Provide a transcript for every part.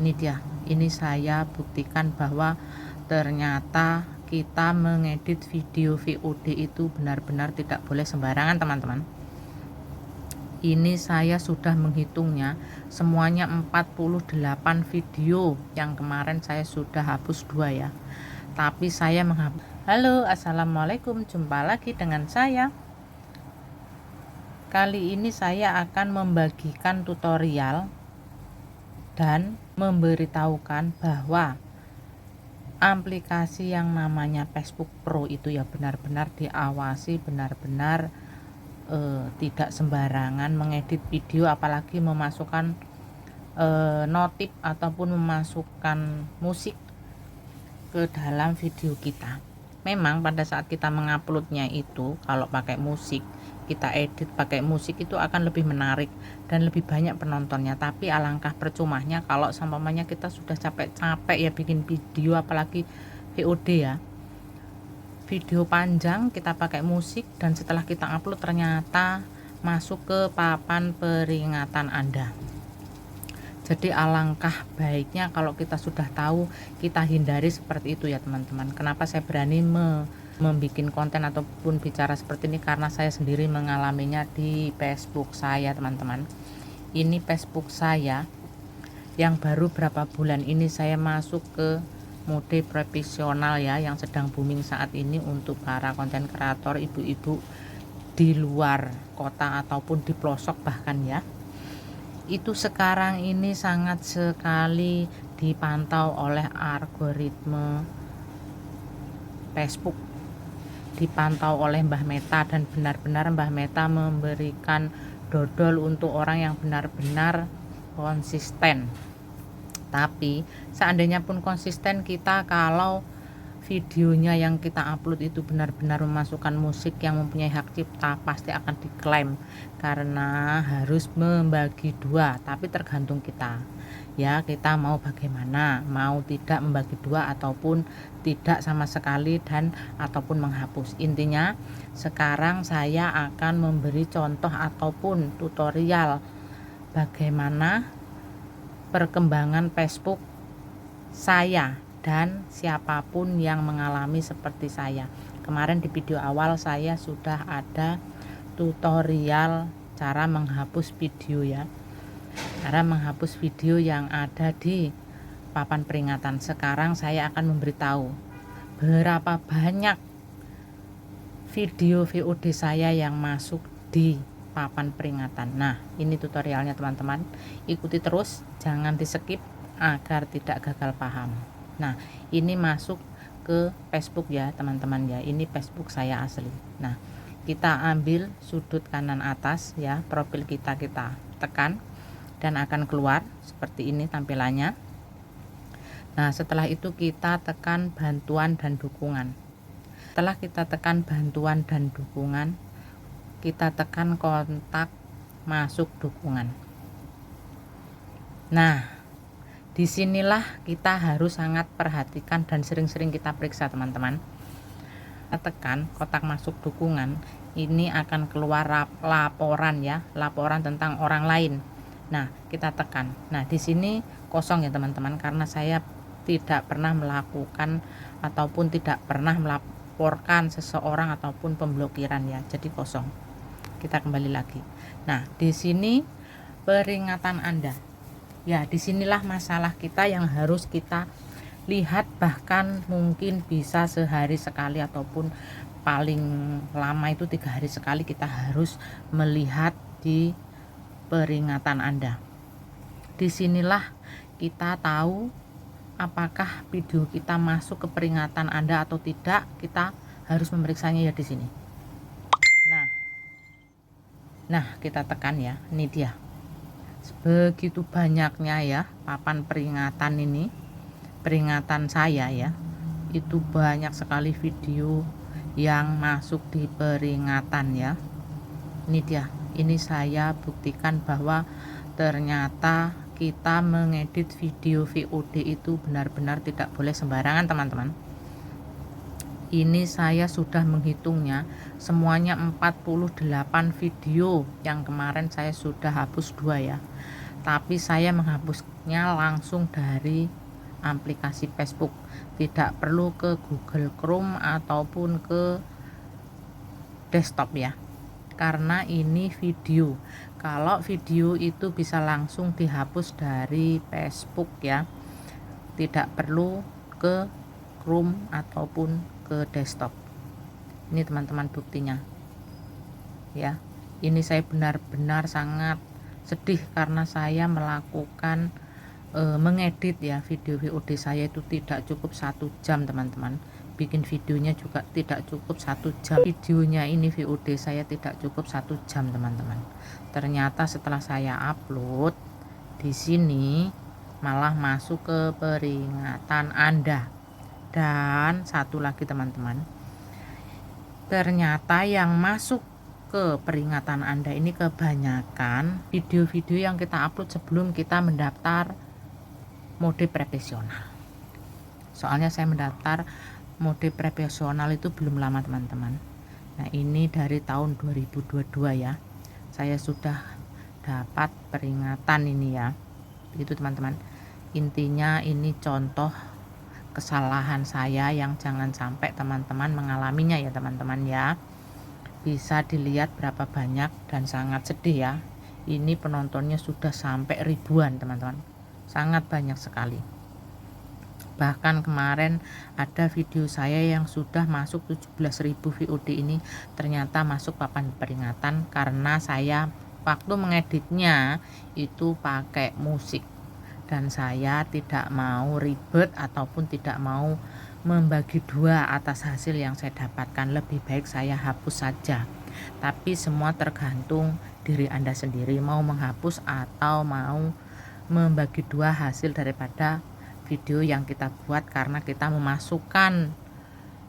Ini dia, ini saya buktikan bahwa ternyata kita mengedit video VOD itu benar-benar tidak boleh sembarangan, teman-teman. Ini saya sudah menghitungnya, semuanya 48 video. Yang kemarin saya sudah hapus 2 ya, tapi saya menghapus. Halo, assalamualaikum, jumpa lagi dengan saya. Kali ini saya akan membagikan tutorial dan memberitahukan bahwa aplikasi yang namanya Facebook Pro itu ya benar-benar diawasi, benar-benar tidak sembarangan mengedit video, apalagi memasukkan notif ataupun memasukkan musik ke dalam video kita. Memang pada saat kita menguploadnya itu, kalau pakai musik, kita edit pakai musik itu akan lebih menarik dan lebih banyak penontonnya. Tapi alangkah percumanya kalau sampainya kita sudah capek-capek ya bikin video, apalagi VOD ya, video panjang kita pakai musik, dan setelah kita upload ternyata masuk ke papan peringatan Anda. Jadi alangkah baiknya kalau kita sudah tahu, kita hindari seperti itu ya teman-teman. Kenapa saya berani membuat konten ataupun bicara seperti ini? Karena saya sendiri mengalaminya di Facebook saya, teman-teman. Ini Facebook saya yang baru berapa bulan ini saya masuk ke mode profesional ya, yang sedang booming saat ini untuk para konten kreator ibu-ibu di luar kota ataupun di pelosok bahkan ya. Itu sekarang ini sangat sekali dipantau oleh algoritma Facebook, dipantau oleh Mbah Meta, dan benar-benar Mbah Meta memberikan dodol untuk orang yang benar-benar konsisten. Tapi seandainya pun konsisten kita, kalau videonya yang kita upload itu benar-benar memasukkan musik yang mempunyai hak cipta, pasti akan diklaim, karena harus membagi 2. Tapi tergantung kita ya, kita mau bagaimana, mau tidak membagi 2 ataupun tidak sama sekali, dan ataupun menghapus. Intinya sekarang saya akan memberi contoh ataupun tutorial bagaimana perkembangan Facebook saya dan siapapun yang mengalami seperti saya. Kemarin di video awal saya sudah ada tutorial cara menghapus video ya, cara menghapus video yang ada di papan peringatan. Sekarang saya akan memberitahu berapa banyak video VOD saya yang masuk di papan peringatan. Nah, ini tutorialnya teman-teman, ikuti terus, jangan di skip agar tidak gagal paham. Nah, ini masuk ke Facebook ya teman-teman ya, ini Facebook saya asli. Nah, kita ambil sudut kanan atas ya, profil kita tekan dan akan keluar seperti ini tampilannya. Nah, setelah itu kita tekan bantuan dan dukungan. Setelah kita tekan bantuan dan dukungan, kita tekan kontak masuk dukungan. Nah, disinilah kita harus sangat perhatikan dan sering-sering kita periksa teman-teman. Kita tekan kotak masuk dukungan, ini akan keluar laporan ya, laporan tentang orang lain. Nah, kita tekan. Nah, di sini kosong ya teman-teman, karena saya tidak pernah melakukan ataupun tidak pernah melaporkan seseorang ataupun pemblokiran ya, jadi kosong. Kita kembali lagi. Nah, di sini peringatan Anda. Ya, disinilah masalah kita yang harus kita lihat, bahkan mungkin bisa sehari sekali ataupun paling lama itu 3 hari sekali kita harus melihat di peringatan Anda. Disinilah kita tahu apakah video kita masuk ke peringatan Anda atau tidak. Kita harus memeriksanya ya di sini. Nah, kita tekan ya, ini dia. Begitu banyaknya ya papan peringatan ini, peringatan saya ya, itu banyak sekali video yang masuk di peringatan ya. Ini dia, ini saya buktikan bahwa ternyata kita mengedit video VOD itu benar-benar tidak boleh sembarangan teman-teman. Ini saya sudah menghitungnya, semuanya 48 video. Yang kemarin saya sudah hapus 2 ya, tapi saya menghapus masuknya langsung dari aplikasi Facebook, tidak perlu ke Google Chrome ataupun ke desktop ya, karena ini video. Kalau video itu bisa langsung dihapus dari Facebook ya, tidak perlu ke Chrome ataupun ke desktop. Ini teman-teman buktinya ya. Ini saya benar-benar sangat sedih karena saya melakukan mengedit ya video VOD saya itu tidak cukup 1 jam teman-teman. Bikin videonya juga tidak cukup 1 jam. Videonya ini VOD saya tidak cukup 1 jam teman-teman. Ternyata setelah saya upload di sini malah masuk ke peringatan Anda. Dan satu lagi teman-teman, ternyata yang masuk ke peringatan Anda ini kebanyakan video-video yang kita upload sebelum kita mendaftar mode profesional. Soalnya saya mendaftar mode profesional itu belum lama teman-teman. Nah ini dari tahun 2022 ya, saya sudah dapat peringatan ini ya, begitu teman-teman. Intinya ini contoh kesalahan saya yang jangan sampai teman-teman mengalaminya ya teman-teman ya. Bisa dilihat berapa banyak dan sangat sedih ya. Ini penontonnya sudah sampai ribuan teman-teman, sangat banyak sekali. Bahkan kemarin ada video saya yang sudah masuk 17.000 VOD ini ternyata masuk papan peringatan karena saya waktu mengeditnya itu pakai musik, dan saya tidak mau ribet ataupun tidak mau membagi dua atas hasil yang saya dapatkan. Lebih baik saya hapus saja. Tapi semua tergantung diri Anda sendiri, mau menghapus atau mau membagi dua hasil daripada video yang kita buat karena kita memasukkan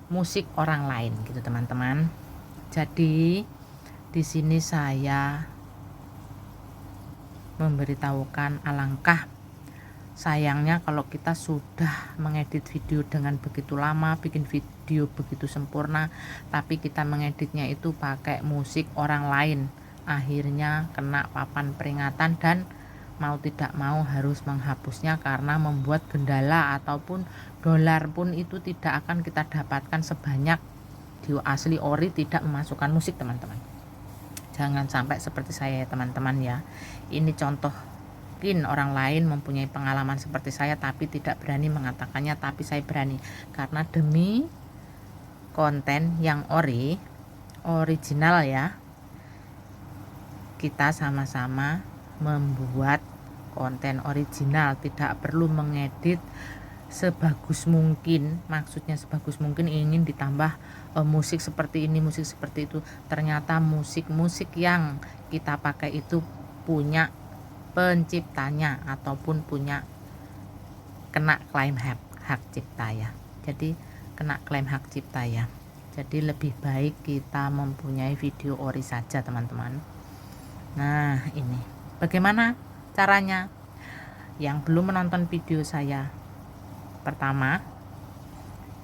musik orang lain gitu teman-teman. Jadi di sini saya memberitahukan alangkah sayangnya kalau kita sudah mengedit video dengan begitu lama, bikin video begitu sempurna, tapi kita mengeditnya itu pakai musik orang lain, akhirnya kena papan peringatan dan mau tidak mau harus menghapusnya karena membuat gendala ataupun dolar pun itu tidak akan kita dapatkan sebanyak video asli ori tidak memasukkan musik teman-teman. Jangan sampai seperti saya ya teman-teman ya. Ini contoh. Mungkin orang lain mempunyai pengalaman seperti saya tapi tidak berani mengatakannya, tapi saya berani karena demi konten yang original ya. Kita sama-sama membuat konten original, tidak perlu mengedit sebagus mungkin. Maksudnya sebagus mungkin ingin ditambah musik seperti ini, musik seperti itu. Ternyata musik-musik yang kita pakai itu punya penciptanya ataupun punya kena klaim hak cipta ya. Jadi kena klaim hak cipta ya. Jadi lebih baik kita mempunyai video ori saja teman-teman. Nah ini bagaimana caranya? Yang belum menonton video saya pertama,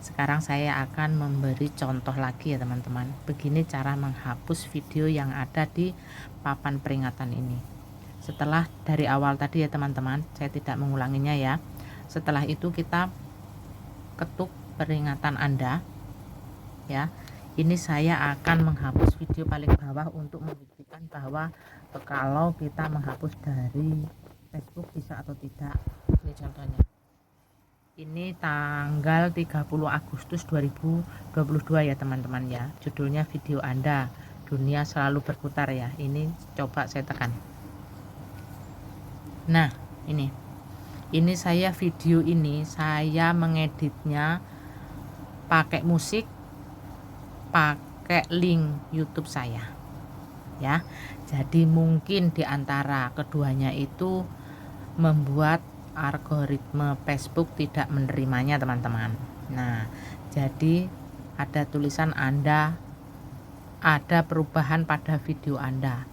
sekarang saya akan memberi contoh lagi ya teman-teman. Begini cara menghapus video yang ada di papan peringatan ini. Setelah dari awal tadi ya teman-teman, saya tidak mengulanginya ya. Setelah itu kita ketuk peringatan Anda ya. Ini saya akan menghapus video paling bawah untuk membuktikan bahwa kalau kita menghapus dari Facebook bisa atau tidak. Ini contohnya. Ini tanggal 30 Agustus 2022 ya teman-teman ya. Judulnya video Anda, dunia selalu berputar ya. Ini coba saya tekan. Nah ini saya video ini saya mengeditnya pakai musik, pakai link YouTube saya ya. Jadi mungkin diantara keduanya itu membuat algoritma Facebook tidak menerimanya teman-teman. Nah jadi ada tulisan Anda ada perubahan pada video Anda.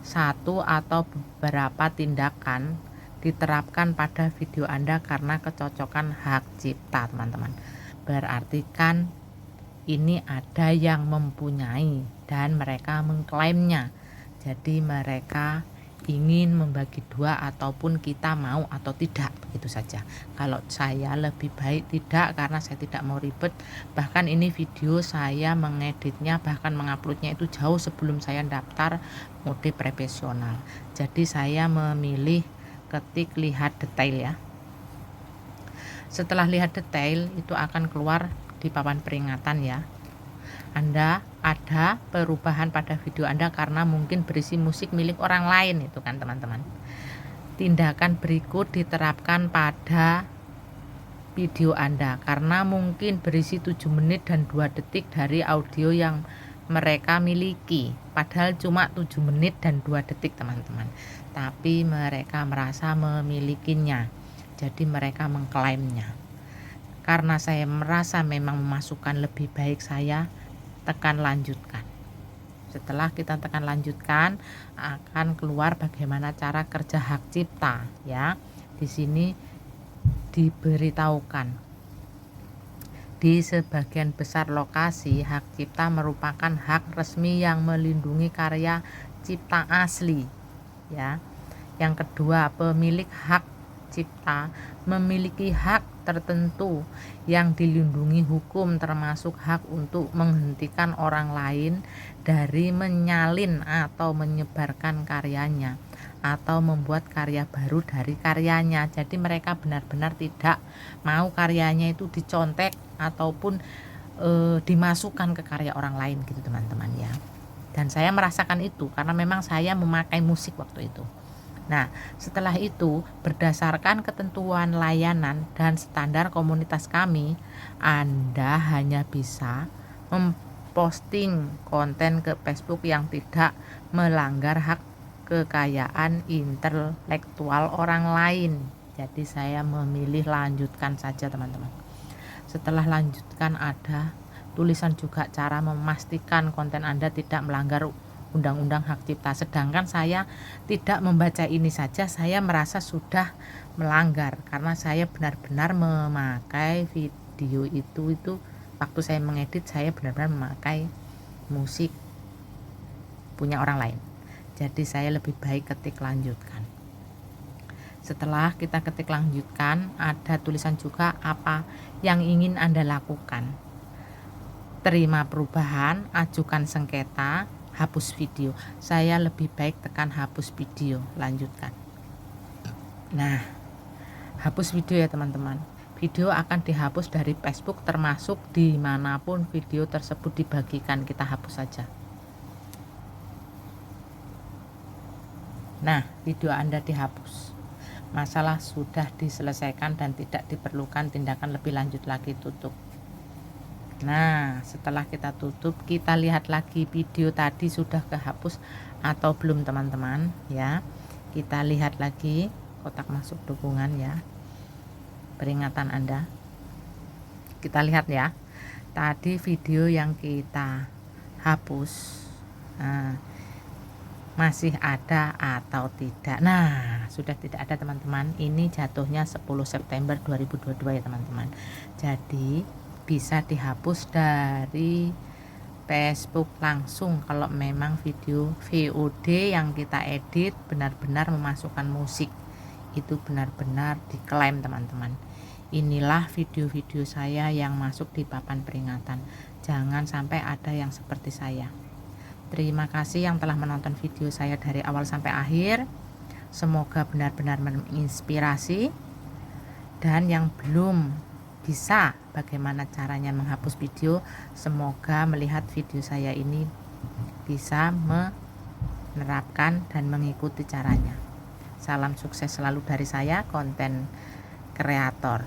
Satu atau beberapa tindakan diterapkan pada video Anda karena kecocokan hak cipta teman-teman. Berarti kan ini ada yang mempunyai dan mereka mengklaimnya. Jadi mereka ingin membagi dua ataupun kita mau atau tidak, begitu saja. Kalau saya lebih baik tidak, karena saya tidak mau ribet. Bahkan ini video saya mengeditnya bahkan menguploadnya itu jauh sebelum saya daftar mode profesional. Jadi saya memilih ketik lihat detail ya. Setelah lihat detail itu akan keluar di papan peringatan ya. Anda ada perubahan pada video Anda karena mungkin berisi musik milik orang lain, itu kan teman-teman. Tindakan berikut diterapkan pada video Anda karena mungkin berisi 7 menit dan 2 detik dari audio yang mereka miliki, padahal cuma 7 menit dan 2 detik teman-teman, tapi mereka merasa memilikinya, jadi mereka mengklaimnya. Karena saya merasa memang memasukkan lebih baik, saya tekan lanjutkan. Setelah kita tekan lanjutkan, akan keluar bagaimana cara kerja hak cipta ya. Di sini diberitahukan di sebagian besar lokasi hak cipta merupakan hak resmi yang melindungi karya cipta asli ya. Yang kedua, pemilik hak cipta memiliki hak tertentu yang dilindungi hukum, termasuk hak untuk menghentikan orang lain dari menyalin atau menyebarkan karyanya atau membuat karya baru dari karyanya. Jadi mereka benar-benar tidak mau karyanya itu dicontek ataupun dimasukkan ke karya orang lain gitu teman-teman ya. Dan saya merasakan itu karena memang saya memakai musik waktu itu. Nah, setelah itu berdasarkan ketentuan layanan dan standar komunitas kami, Anda hanya bisa memposting konten ke Facebook yang tidak melanggar hak kekayaan intelektual orang lain. Jadi saya memilih lanjutkan saja teman-teman. Setelah lanjutkan ada tulisan juga cara memastikan konten Anda tidak melanggar undang-undang hak cipta. Sedangkan saya tidak membaca ini saja, saya merasa sudah melanggar karena saya benar-benar memakai video itu waktu saya mengedit, saya benar-benar memakai musik punya orang lain. Jadi saya lebih baik ketik lanjutkan. Setelah kita ketik lanjutkan, ada tulisan juga apa yang ingin Anda lakukan. Terima perubahan, ajukan sengketa, hapus video. Saya lebih baik tekan hapus video, lanjutkan. Nah, hapus video ya teman-teman. Video akan dihapus dari Facebook, termasuk dimanapun video tersebut dibagikan, kita hapus saja. Nah, video Anda dihapus. Masalah sudah diselesaikan dan tidak diperlukan tindakan lebih lanjut lagi, tutup. Nah, setelah kita tutup, kita lihat lagi video tadi sudah kehapus atau belum teman-teman ya. Kita lihat lagi kotak masuk dukungan ya, peringatan Anda. Kita lihat ya, tadi video yang kita hapus masih ada atau tidak. Nah, sudah tidak ada teman-teman. Ini jatuhnya 10 September 2022 ya teman-teman. Jadi bisa dihapus dari Facebook langsung kalau memang video VOD yang kita edit benar-benar memasukkan musik, itu benar-benar diklaim teman-teman. Inilah video-video saya yang masuk di papan peringatan. Jangan sampai ada yang seperti saya. Terima kasih yang telah menonton video saya dari awal sampai akhir. Semoga benar-benar menginspirasi. Dan yang belum bisa bagaimana caranya menghapus video, semoga melihat video saya ini bisa menerapkan dan mengikuti caranya. Salam sukses selalu dari saya, konten kreator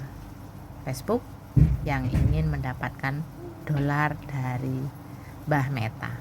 Facebook yang ingin mendapatkan dolar dari Mbah Meta.